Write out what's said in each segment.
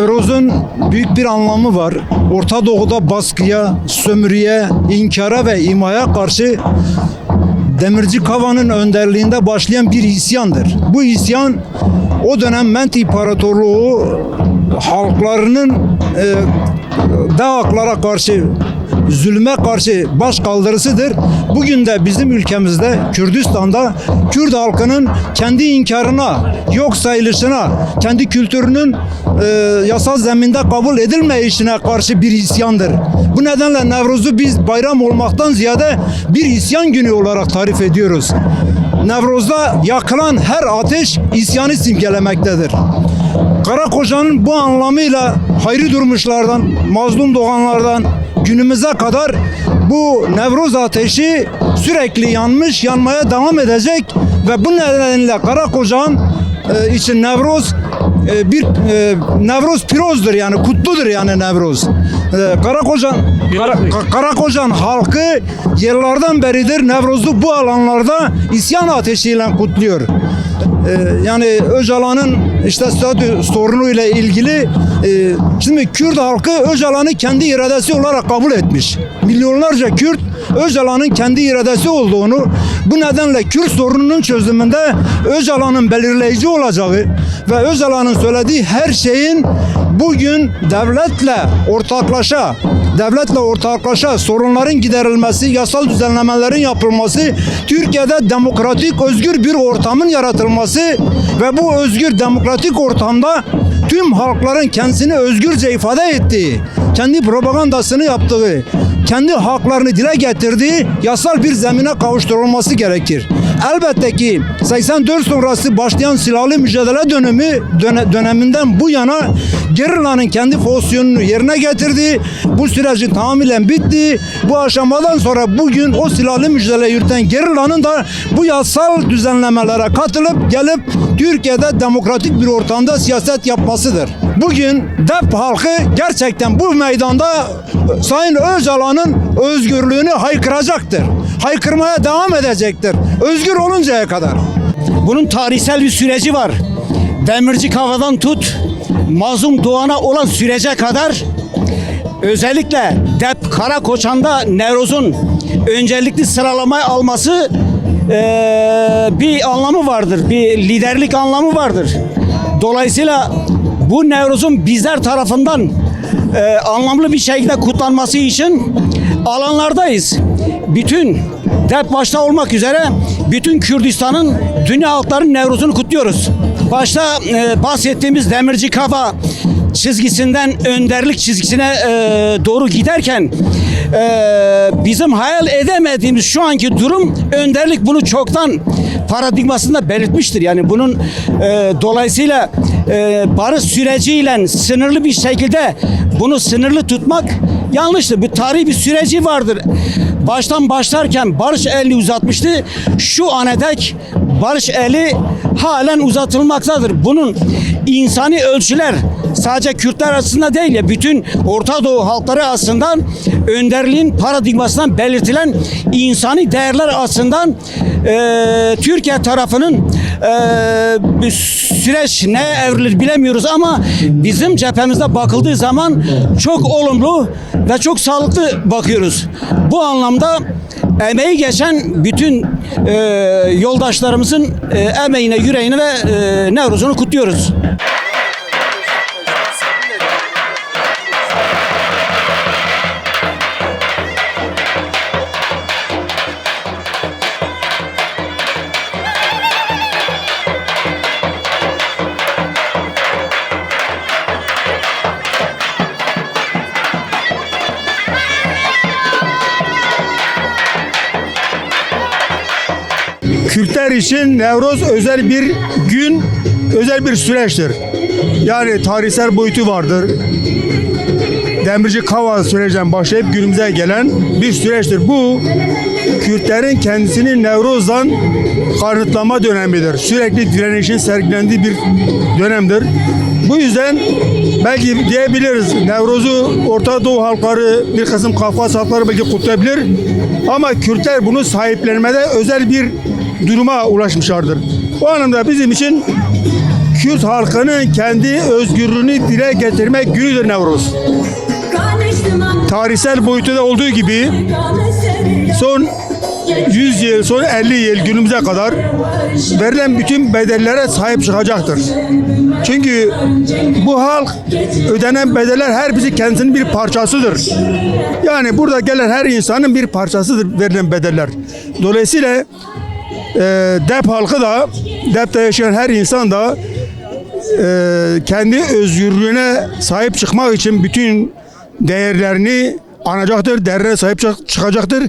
Nevruz'un büyük bir anlamı var. Orta Doğu'da baskıya, sömürüye, inkara ve imaya karşı Demirci Kava'nın önderliğinde başlayan bir isyandır. Bu isyan o dönem Ment İmparatorluğu halklarının Dağaklara karşı, zulme karşı baş kaldırısıdır. Bugün de bizim ülkemizde, Kürdistan'da Kürt halkının kendi inkarına, yok sayılışına, kendi kültürünün yasal zeminde kabul edilmeyişine karşı bir isyandır. Bu nedenle Nevruz'u biz bayram olmaktan ziyade bir isyan günü olarak tarif ediyoruz. Nevruz'da yakılan her ateş isyanı simgelemektedir. Karakoçan'ın bu anlamıyla hayri durmuşlardan, mazlum doğanlardan günümüze kadar bu Nevruz ateşi sürekli yanmış, yanmaya devam edecek ve bu nedenle Karakoçan için Nevruz Nevruz pirozdur, yani kutludur yani Nevruz. Karakoçan halkı yıllardan beridir Nevruz'u bu alanlarda isyan ateşiyle kutluyor. Yani Öcalan'ın işte statü sorunu ile ilgili şimdi Kürt halkı Öcalan'ı kendi iradesi olarak kabul etmiş. Milyonlarca Kürt Öcalan'ın kendi iradesi olduğunu, bu nedenle Kürt sorununun çözümünde Öcalan'ın belirleyici olacağı ve Öcalan'ın söylediği her şeyin bugün devletle ortaklaşa sorunların giderilmesi, yasal düzenlemelerin yapılması, Türkiye'de demokratik, özgür bir ortamın yaratılması ve bu özgür demokratik ortamda tüm halkların kendisini özgürce ifade ettiği, kendi propagandasını yaptığı, kendi haklarını dile getirdiği yasal bir zemine kavuşturulması gerekir. Elbette ki 84 sonrası başlayan silahlı mücadele döneminden bu yana gerillanın kendi fonksiyonunu yerine getirdi. Bu sürecin tamamen bitti. Bu aşamadan sonra bugün o silahlı mücadele yürüten gerillanın da bu yasal düzenlemelere katılıp gelip Türkiye'de demokratik bir ortamda siyaset yapmasıdır. Bugün DEP halkı gerçekten bu meydanda Sayın Öcalan'ın özgürlüğünü haykıracaktır. Haykırmaya devam edecektir. Özgür oluncaya kadar. Bunun tarihsel bir süreci var. Demirci Kava'dan tut, Mazlum Doğan'a olan sürece kadar özellikle DEP Karakoçan'da Nevruz'un öncelikli sıralamaya alması bir anlamı vardır. Bir liderlik anlamı vardır. Dolayısıyla bu Nevruz'un bizler tarafından anlamlı bir şekilde kutlanması için alanlardayız. Bütün DEP başta olmak üzere bütün Kürdistan'ın, dünya halklarının Nevruz'unu kutluyoruz. Başta bahsettiğimiz Demirci Kafa çizgisinden önderlik çizgisine doğru giderken bizim hayal edemediğimiz şu anki durum, önderlik bunu çoktan paradigmasında belirtmiştir. Yani bunun dolayısıyla barış süreciyle sınırlı bir şekilde bunu sınırlı tutmak yanlıştır. Bir tarihi bir süreci vardır. Baştan başlarken barış elini uzatmıştı. Şu ana dek barış eli halen uzatılmaktadır. Bunun insani ölçüler sadece Kürtler açısından değil ya, bütün Orta Doğu halkları açısından önderliğin paradigmasından belirtilen insani değerler açısından Türkiye tarafının süreç ne evrilir bilemiyoruz ama bizim cephemizde bakıldığı zaman çok olumlu ve çok sağlıklı bakıyoruz. Bu anlamda emeği geçen bütün yoldaşlarımızın emeğine, yüreğine ve Nevruz'unu kutluyoruz. Kürtler için Nevruz özel bir gün, özel bir süreçtir. Yani tarihsel boyutu vardır. Demirci Kava sürecinden başlayıp günümüze gelen bir süreçtir. Bu Kürtlerin kendisini Nevruz'dan kanıtlama dönemidir. Sürekli direnişin sergilendiği bir dönemdir. Bu yüzden belki diyebiliriz Nevruz'u Orta Doğu halkları, bir kısım Kafkas halkları belki kutlayabilir. Ama Kürtler bunu sahiplenmede özel bir duruma ulaşmışlardır. O anlamda bizim için Kürt halkının kendi özgürlüğünü dile getirmek günüdür Nevruz. Tarihsel boyutu da olduğu gibi son 100 yıl, son 50 yıl günümüze kadar verilen bütün bedellere sahip çıkacaktır. Çünkü bu halk ödenen bedeller her birisi kendisinin bir parçasıdır. Yani burada gelen her insanın bir parçasıdır verilen bedeller. Dolayısıyla Dep halkı da, Dep'te yaşayan her insan da kendi özgürlüğüne sahip çıkmak için bütün değerlerini anacaktır, değerlere sahip çıkacaktır.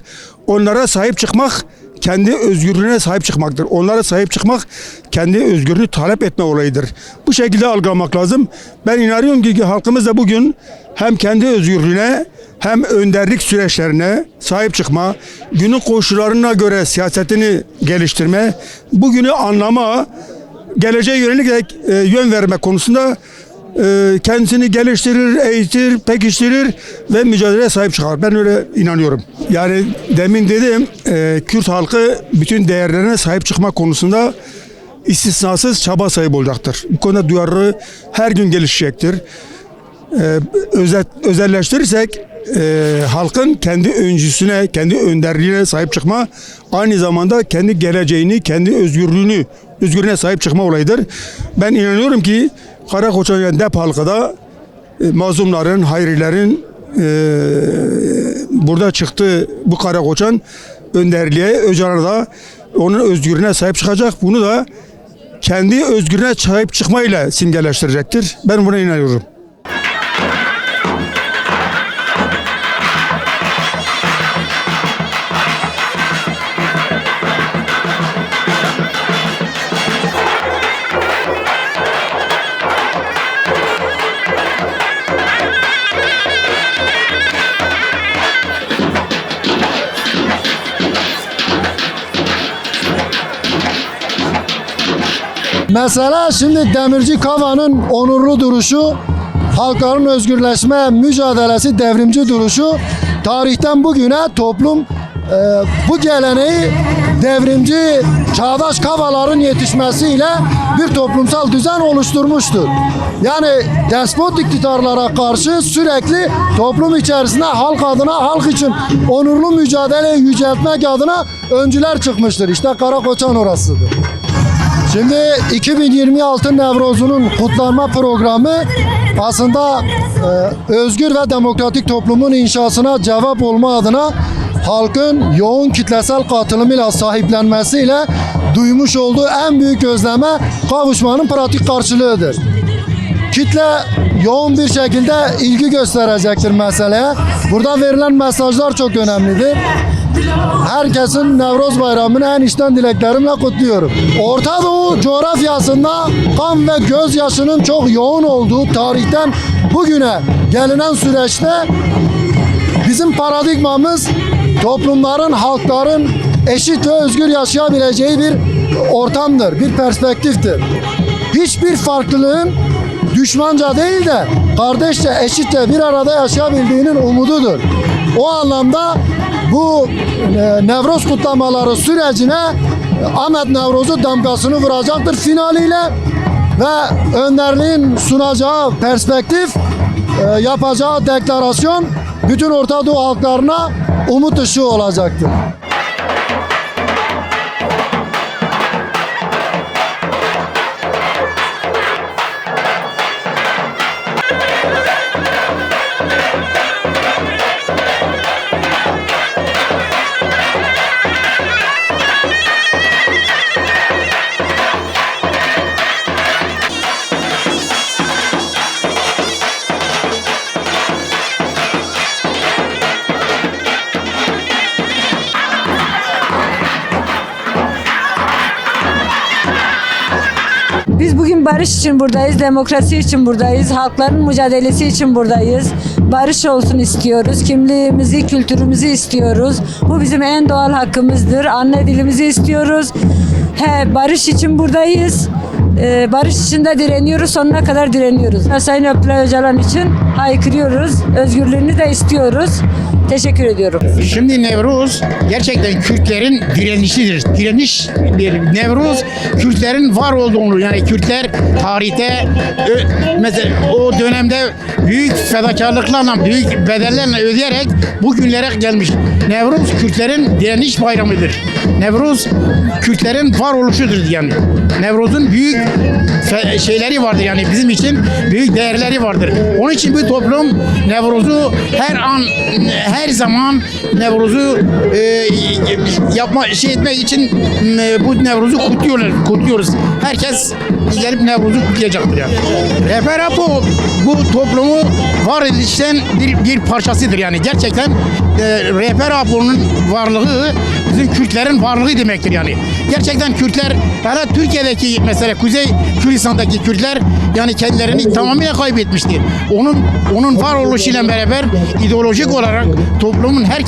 Onlara sahip çıkmak, kendi özgürlüğüne sahip çıkmaktır. Onlara sahip çıkmak, kendi özgürlüğünü talep etme olayıdır. Bu şekilde algılamak lazım. Ben inanıyorum ki halkımız da bugün hem kendi özgürlüğüne hem önderlik süreçlerine sahip çıkma, günün koşullarına göre siyasetini geliştirme, bugünü anlama, geleceğe yönelik yön verme konusunda kendisini geliştirir, eğitir, pekiştirir ve mücadeleye sahip çıkar. Ben öyle inanıyorum. Yani demin dedim, Kürt halkı bütün değerlerine sahip çıkma konusunda istisnasız çaba sahibi olacaktır. Bu konuda duyarlı her gün gelişecektir. Özelleştirirsek halkın kendi öncüsüne, kendi önderliğine sahip çıkma, aynı zamanda kendi geleceğini, kendi özgürlüğüne sahip çıkma olayıdır. Ben inanıyorum ki Karakoçan yani Dep halkı da mazlumların, hayrilerin burada çıktığı bu Karakoçan önderliğe, Öcalan'a da onun özgürlüğüne sahip çıkacak. Bunu da kendi özgürlüğüne sahip çıkmayla simgeleştirecektir. Ben buna inanıyorum. Mesela şimdi Demirci Kava'nın onurlu duruşu, halkların özgürleşme mücadelesi, devrimci duruşu tarihten bugüne toplum bu geleneği devrimci çağdaş Kavaların yetişmesiyle bir toplumsal düzen oluşturmuştur. Yani despot iktidarlara karşı sürekli toplum içerisinde halk adına, halk için onurlu mücadeleyi yüceltmek adına öncüler çıkmıştır. İşte Karakoçan orasıdır. Şimdi 2026 Nevroz'unun kutlanma programı aslında özgür ve demokratik toplumun inşasına cevap olma adına halkın yoğun kitlesel katılımıyla sahiplenmesiyle duymuş olduğu en büyük özleme kavuşmanın pratik karşılığıdır. Kitle yoğun bir şekilde ilgi gösterecektir meseleye. Burada verilen mesajlar çok önemlidir. Herkesin Nevroz Bayramı'nı en içten dileklerimle kutluyorum. Orta Doğu coğrafyasında kan ve gözyaşının çok yoğun olduğu tarihten bugüne gelinen süreçte bizim paradigmamız toplumların, halkların eşit ve özgür yaşayabileceği bir ortamdır, bir perspektiftir. Hiçbir farklılığın düşmanca değil de kardeşçe, eşitçe bir arada yaşayabildiğinin umududur. O anlamda bu Nevroz kutlamaları sürecine Ahmet Nevroz'u damgasını vuracaktır finaliyle ve önderliğin sunacağı perspektif, yapacağı deklarasyon bütün Orta Doğu halklarına umut ışığı olacaktır. Biz bugün barış için buradayız, demokrasi için buradayız, halkların mücadelesi için buradayız. Barış olsun istiyoruz, kimliğimizi, kültürümüzü istiyoruz. Bu bizim en doğal hakkımızdır. Anne dilimizi istiyoruz. Barış için buradayız. barış için de direniyoruz, sonuna kadar direniyoruz. Sayın Abdullah Öcalan için haykırıyoruz, özgürlüğünü de istiyoruz. Teşekkür ediyorum. Şimdi Nevruz gerçekten Kürtlerin direnişidir. Direniş bir Nevruz Kürtlerin var olduğunu, yani Kürtler tarihte mesela o dönemde büyük fedakarlıklarla, büyük bedellerle ödeyerek bu günlere gelmiş. Nevruz Kürtlerin direniş bayramıdır. Nevruz Kürtlerin varoluşudur yani. Nevruz'un büyük şeyleri vardır, yani bizim için büyük değerleri vardır. Onun için bu toplum Nevruz'u her zaman Nevruz'u etmek için bu Nevruz'u kutluyoruz. Herkes gelip Nevruz'u kutlayacaktır yani. Rehber Apo bu toplumu var edişten bir parçasıdır yani. Gerçekten Rehber Apo'nun varlığı bizim Kürtlerin varlığı demektir yani. Gerçekten Kürtler, hala Türkiye'deki mesela Kuzey Kürdistan'daki Kürtler yani kendilerini tamamıyla kaybetmişti. Onun varoluşuyla beraber ideolojik olarak toplumun her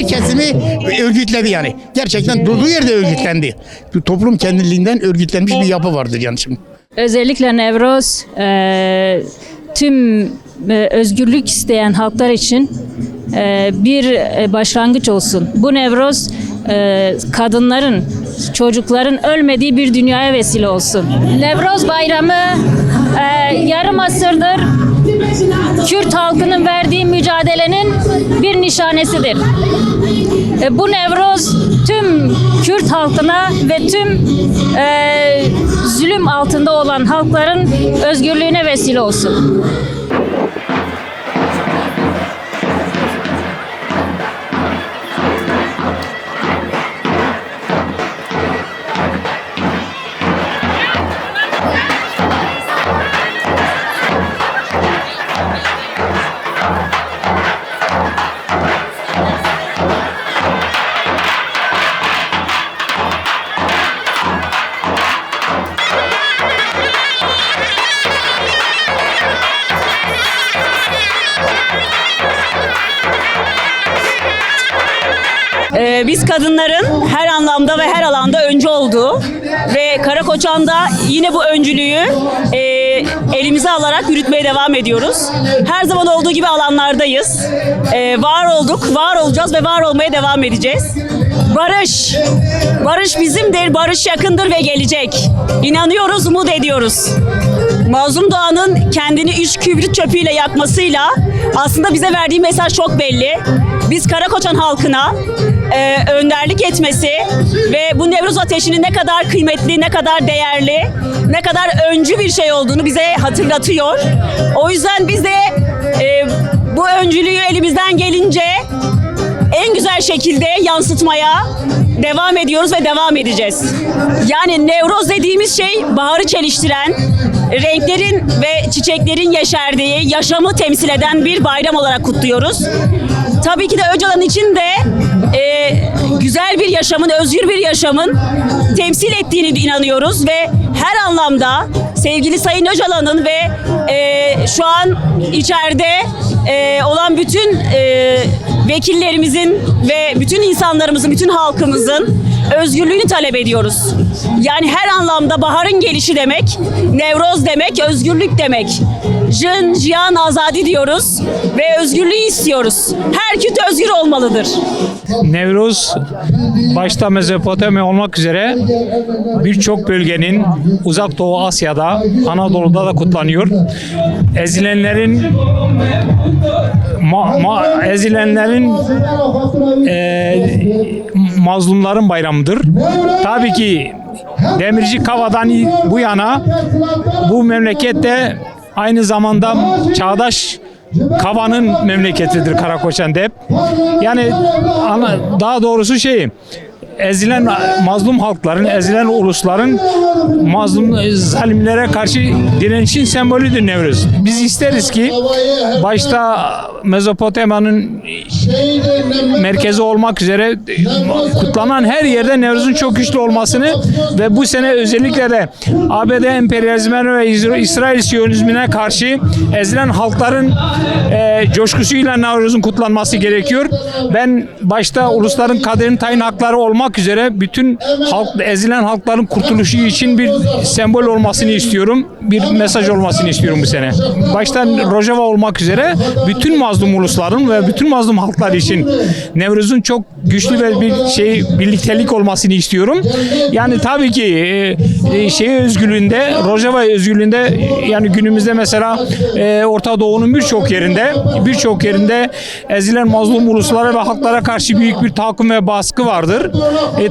kesimi örgütledi yani. Gerçekten durduğu yerde örgütlendi. Toplum kendiliğinden örgütlenmiş bir yapı vardır yani şimdi. Özellikle Nevruz tüm özgürlük isteyen halklar için bir başlangıç olsun. Bu Nevruz kadınların, çocukların ölmediği bir dünyaya vesile olsun. Nevruz bayramı yarım asırdır Kürt halkının verdiği mücadelenin bir nişanesidir. Bu Nevruz tüm Kürt halkına ve tüm zulüm altında olan halkların özgürlüğüne vesile olsun. Biz kadınların her anlamda ve her alanda öncü olduğu ve Karakoçan'da yine bu öncülüğü elimize alarak yürütmeye devam ediyoruz. Her zaman olduğu gibi alanlardayız. Var olduk, var olacağız ve var olmaya devam edeceğiz. Barış, barış bizimdir, barış yakındır ve gelecek. İnanıyoruz, umut ediyoruz. Mazlum Doğan'ın kendini 3 kibrit çöpüyle yakmasıyla aslında bize verdiği mesaj çok belli. Biz Karakoçan halkına önderlik etmesi ve bu Nevruz ateşinin ne kadar kıymetli, ne kadar değerli, ne kadar öncü bir şey olduğunu bize hatırlatıyor. O yüzden biz de bu öncülüğü elimizden gelince en güzel şekilde yansıtmaya devam ediyoruz ve devam edeceğiz. Yani Nevruz dediğimiz şey baharı çeliştiren, renklerin ve çiçeklerin yeşerdiği, yaşamı temsil eden bir bayram olarak kutluyoruz. Tabii ki de Öcalan için de güzel bir yaşamın, özgür bir yaşamın temsil ettiğini inanıyoruz ve her anlamda sevgili Sayın Öcalan'ın ve şu an içeride olan bütün vekillerimizin ve bütün insanlarımızın, bütün halkımızın özgürlüğünü talep ediyoruz. Yani her anlamda baharın gelişi demek, Nevruz demek, özgürlük demek. Jin, Jiyan, Azadi diyoruz ve özgürlüğü istiyoruz. Her Kürt özgür olmalıdır. Nevruz başta Mezopotamya olmak üzere birçok bölgenin Uzak Doğu Asya'da, Anadolu'da da kutlanıyor. Ezilenlerin mazlumların bayramıdır. Tabii ki Demirci Kava'dan bu yana bu memlekette aynı zamanda çağdaş Kava'nın memleketidir Karakoçan Dep. Yani daha doğrusu ezilen mazlum halkların, ezilen ulusların mazlum zalimlere karşı direnişin sembolüdür Nevruz. Biz isteriz ki başta Mezopotamya'nın merkezi olmak üzere kutlanan her yerde Nevruz'un çok güçlü olmasını ve bu sene özellikle de ABD emperyalizmine ve İsrail Siyonizmine karşı ezilen halkların coşkusuyla Nevruz'un kutlanması gerekiyor. Ben başta ulusların kaderin tayin hakları olmak üzere bütün ezilen halkların kurtuluşu için bir sembol olmasını istiyorum. Bir mesaj olmasını istiyorum bu sene. Başta Rojava olmak üzere bütün mazlum ulusların ve bütün mazlum halklar için Nevruz'un çok güçlü ve bir birliktelik olmasını istiyorum. Yani tabii ki özgürlüğünde, Rojava özgürlüğünde yani günümüzde mesela Orta Doğu'nun birçok yerinde ezilen mazlum uluslara ve halklara karşı büyük bir tahakküm ve baskı vardır.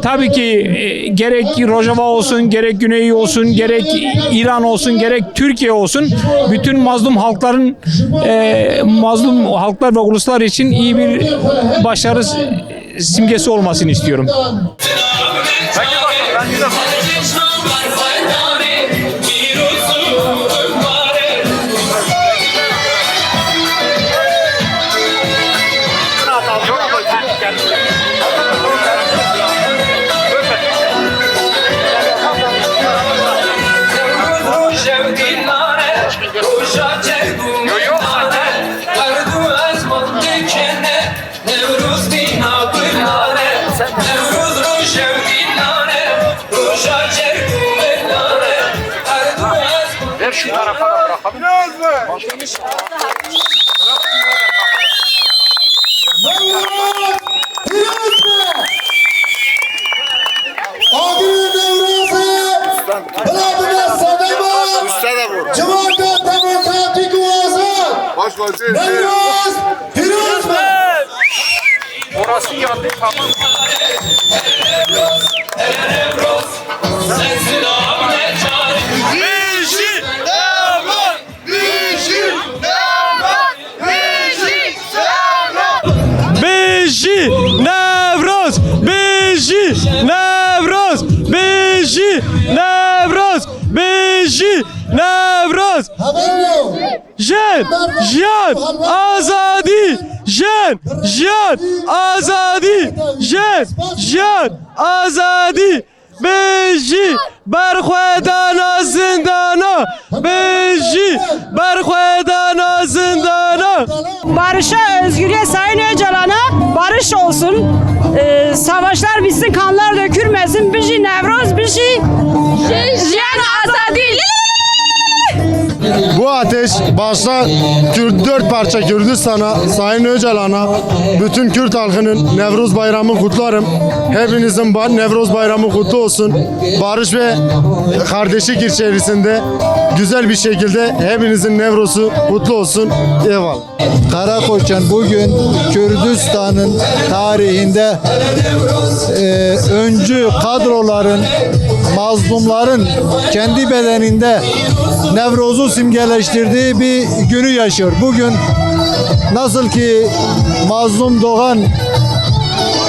Tabii ki gerek Rojava olsun, gerek Güney olsun, gerek İran olsun, gerek Türkiye olsun bütün mazlum halklar ve uluslar için iyi bir başarı simgesi olmasını istiyorum. Şu tarafa da bırakabiliriz mi? Orası yandı tamam. Nevruz, Beji, Nevruz, Beji, Nevruz, Beji, Nevruz. Jen, Jen, Azadi, Jen, Jen, Azadi, Jen, Jen, Azadi. Beji, berxwedana zindana, Beji, berxwedana zindana. Barışa, özgürlüğe, Sayın Öcalan'a barış olsun. Savaşlar bitsin, kanlar dökülmesin. Bir şey Nevruz, bir şey Jen Azadi. Bu ateş başta dört parça Kürdistan'a, Sayın Öcalan'a, bütün Kürt halkının Nevruz Bayramı kutlarım. Hepinizin Nevruz Bayramı kutlu olsun. Barış ve kardeşlik içerisinde güzel bir şekilde hepinizin Nevruz'u kutlu olsun. Eyvallah. Karakoçan bugün Kürdistan'ın tarihinde öncü kadroların, mazlumların kendi bedeninde Nevruz'u simgeleştirdiği bir günü yaşıyor. Bugün nasıl ki mazlum Doğan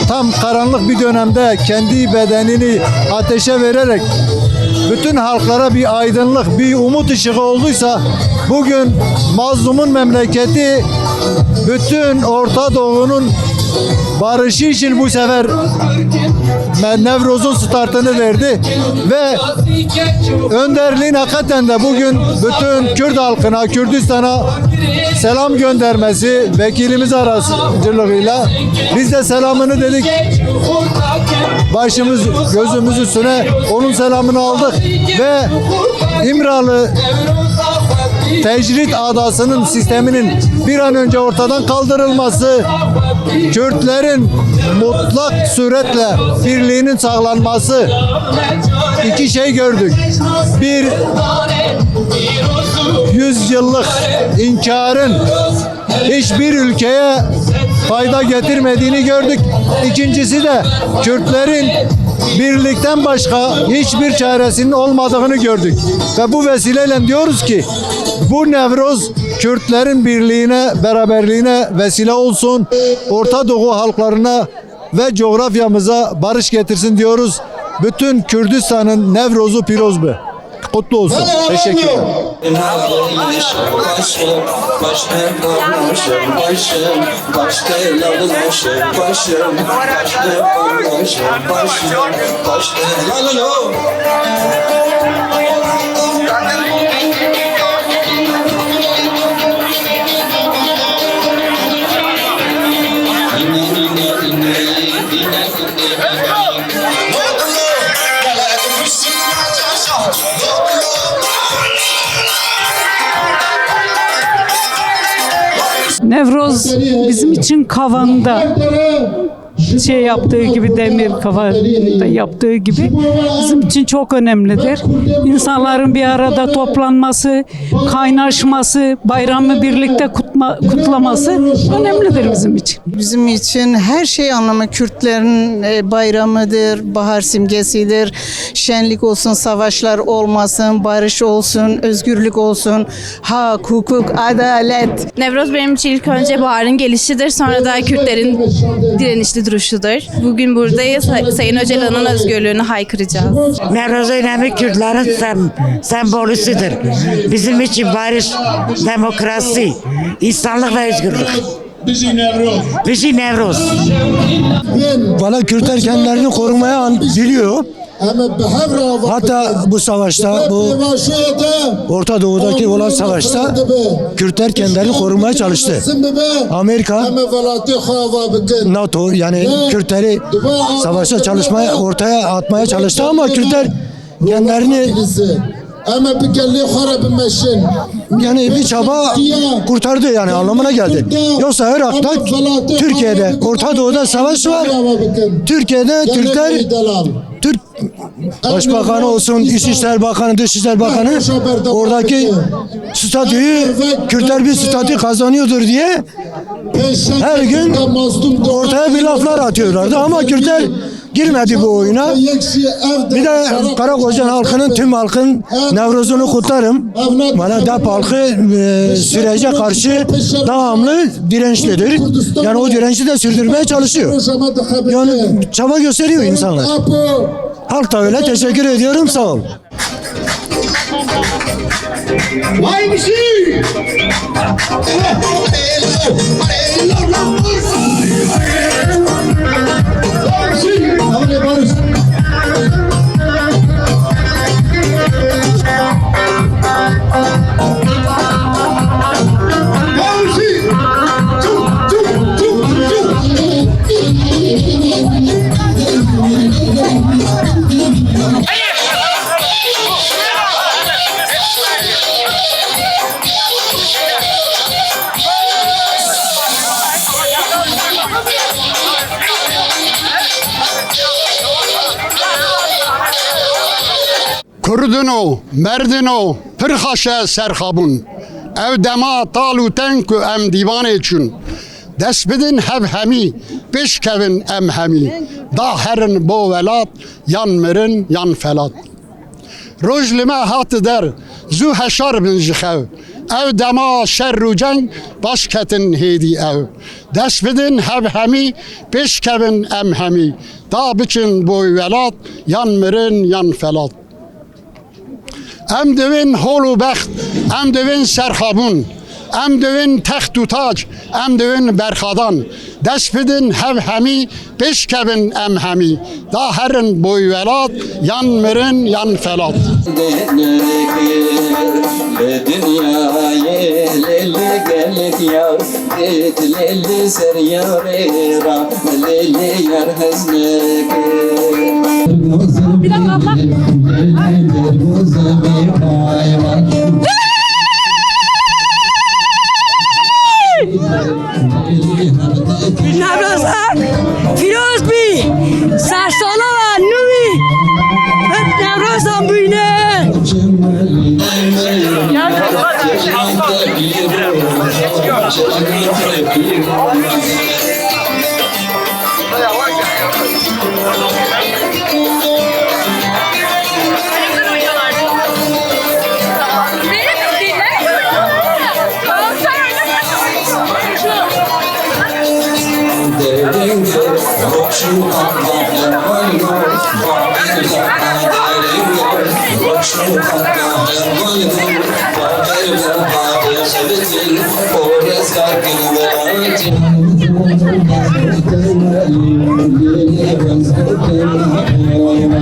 tam karanlık bir dönemde kendi bedenini ateşe vererek bütün halklara bir aydınlık, bir umut ışığı olduysa bugün mazlumun memleketi bütün Orta Doğu'nun barışı için bu sefer Nevruz'un startını verdi ve önderliğin hakikaten de bugün bütün Kürt halkına, Kürdistan'a selam göndermesi vekilimiz aracılığıyla biz de selamını dedik. Başımız gözümüz üstüne onun selamını aldık ve İmralı Tecrit Adası'nın sisteminin bir an önce ortadan kaldırılması, Kürtlerin mutlak suretle birliğinin sağlanması, iki şey gördük. Bir, 100 yıllık inkarın hiçbir ülkeye fayda getirmediğini gördük. İkincisi de Kürtlerin birlikten başka hiçbir çaresinin olmadığını gördük. Ve bu vesileyle diyoruz ki bu Nevruz Kürtlerin birliğine, beraberliğine vesile olsun. Orta Doğu halklarına ve coğrafyamıza barış getirsin diyoruz. Bütün Kürdistan'ın Nevruz'u piroz be. kutlu olsun. Teşekkürler. Nevroz bizim için Kavan'da yaptığı gibi, demir kavanda yaptığı gibi bizim için çok önemlidir. İnsanların bir arada toplanması, kaynaşması, bayramı birlikte kutlaması önemlidir bizim için. Bizim için her şey anlamı, Kürtlerin bayramıdır, bahar simgesidir. Şenlik olsun, savaşlar olmasın, barış olsun, özgürlük olsun, hak, hukuk, adalet. Nevroz benim için ilk önce baharın gelişidir, sonra da Kürtlerin direnişli duruşudur. Bugün buradayız, Sayın Öcalan'ın özgürlüğünü haykıracağız. Nevroz'un önemi Kürtlerin sembolüsüdür. Bizim için barış, demokrasi, insanlık ve özgürlük. Bizi Nevroz. Valla Kürtler kendilerini korumaya biliyor. Hatta bu savaşta, bu Orta Doğu'daki olan savaşta Kürtler kendilerini korumaya çalıştı. Amerika, NATO yani Kürtleri savaşta ortaya atmaya çalıştı ama Kürtler kendilerini yani bir çaba kurtardı yani anlamına geldi. Yoksa Irak'ta, Türkiye'de, Orta Doğu'da savaş var. Türkiye'de Türkler, Türk Başbakanı olsun, İçişleri Bakanı, Dışişleri Bakanı oradaki statüyü Kürtler bir statü kazanıyordur diye her gün ortaya bir laflar atıyorlardı ama Kürtler girmedi bu oyuna. Bir de Karakoçan halkının, tüm halkın Nevroz'unu kutlarım. Bana DAP halkı sürece karşı devamlı dirençlidir. Yani o direnci de sürdürmeye çalışıyor. Yani çaba gösteriyor insanlar. Halk da öyle. Teşekkür ediyorum. Sağ ol. Vay bir şey! Kurdino, merdino, pırhaşe serhabun. Ev dema talu tenku em divan için. Desbidin hevhemi, pişkevin emhemi. Da herin bo velat, yan mirin, yan felat. Rojlime hatı der, zu heşar bin jixev. Ev dema şerru cenk, başketin hedi ev. Desbidin hevhemi, pişkevin emhemi. Da biçin boy velat, yan mirin, yan felat. Em devin holu bext, em devin serhabun, em devin text u tac, em devin berxadan. Dest bidin hevhemi, peşkevin emhemi. Da herin boy velat, yan mirin, yan felat. Bir dakika abla. Nevrozlar, Firoz Bey, Sarsona var, Numi. Nevroz'dan bu yine. Thank you.